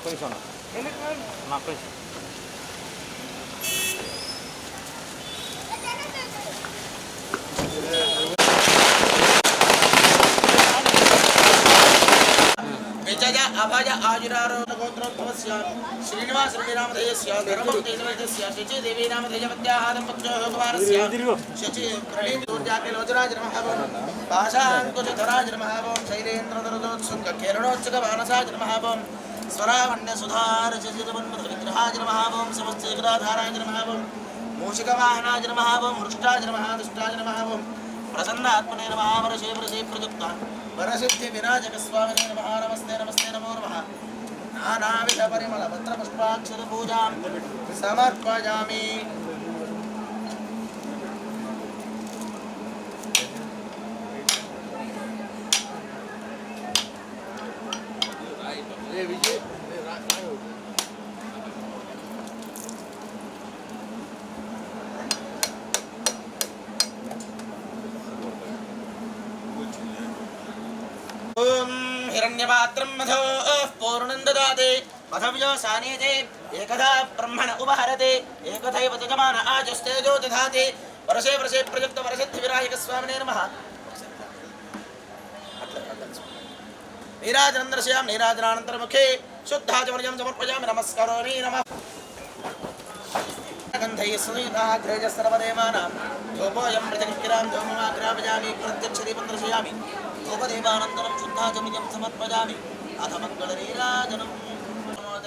पैसा ना पैसा अभय आजुरारोग्योत्रोत्तमस्य श्रीनिवास रेड्डिनामधेयस्य धर्मभक्तेजवैद्यस्य शचि देवी नामधेयवत्याः दम्पत्योः कुमारस्य शचि प्रणीतोर्जाकिलोचराज नमः ओं पाशाङ्कुशधराज नमः ओं शैलेन्द्रदरुदोत्सुङ्गकिरणोत्सुकमानसाज नमः ओं स्वरावण्यसुधारचितवन्मधुविग्रहाज नमः ओं समस्तेकराधाराज नमः ओं मूषिकवाहनाज नमः ओं हृष्टाज नमः दुष्टाज नमः ओं प्रसन्नात्मने नमः वरशे वरशे प्रयुक्ता वरसिद्धि विराजक स्वामिने नमः नमस्ते नमस्ते नमो नमः नानाविध परिमल पत्र पुष्पाक्षर पूजां समर्पयामि। हिरण्यपात्रं मधो पूर्णं ददाति मधव्यो सानेते एकधा ब्रह्मण उपहरते एकथैव तजमान आजस्तेजो दधाति वर्षे वर्षे प्रयुक्त वरसिद्धि विराजक स्वामिने नमः। नीराजनन्दर्शयामि नीराजनानन्तरमुखे शुद्धाचमर्यं समर्पयामि नमस्करोमि नमः। गन्धैः सुनीताः घ्रेजस्तरवदेवानां धूपोऽयं प्रतिकिरां धूममाग्रापयामि प्रत्यक्षदीपं दर्शयामि धूपदीपानन्तरं शुद्धाचमर्यं समर्पयामि अथ मङ्गलनीराजनं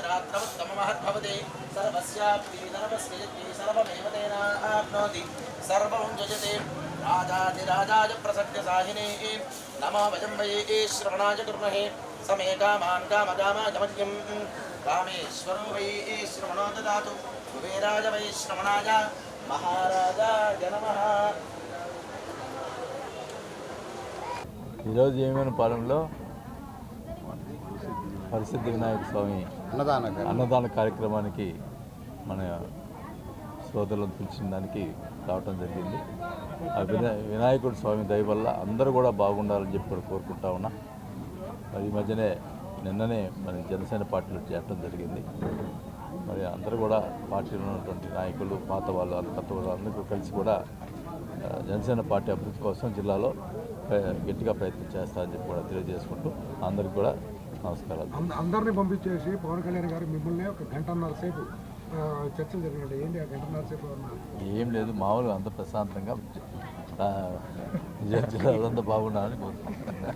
रात्रवत्तममहद्भवते सर्वस्यापि सर्वस्य यज्ञे सर्वमेव तेनाप्नोति सर्वं जयते राजाधिराजाय प्रसक्तसाहिने नमो वयं वये श्रवणाय कुर्महे समे कामान् कामकामाजमज्ञं कामेश्वरो वै श्रवणो ददातु कुबेराय वै श्रवणाय महाराजाय नमः। ఈరోజు ఏమైనా పాలెంలో పరిసిద్ధి వినాయక స్వామి అన్నదాన కార్యక్రమానికి మన సోదరులను పిలిచిన దానికి రావటం జరిగింది. ఆ వినాయకుడు స్వామి దయ వల్ల అందరూ కూడా బాగుండాలని చెప్పి కూడా కోరుకుంటా ఉన్నా. మరి ఈ మధ్యనే నిన్ననే మన జనసేన పార్టీలో చేరడం జరిగింది. మరి అందరూ కూడా పార్టీలో ఉన్నటువంటి నాయకులు పాత వాళ్ళు కొత్త వాళ్ళు అందరూ కలిసి కూడా జనసేన పార్టీ అభివృద్ధి కోసం జిల్లాలో గట్టిగా ప్రయత్నం చేస్తారని చెప్పి కూడా తెలియజేసుకుంటూ అందరికి కూడా నమస్కారాలు. అందరినీ పంపించేసి పవన్ కళ్యాణ్ గారు మిమ్మల్ని ఒక గంటన్నర సేపు చర్చలు జరిగినట్టు ఏంటి ఆ గంటన్నర సేపు? ఏం లేదు, మామూలుగా అంత ప్రశాంతంగా జిల్లాలో అంతా బాగుండాలని కోరుకుంటున్నాను.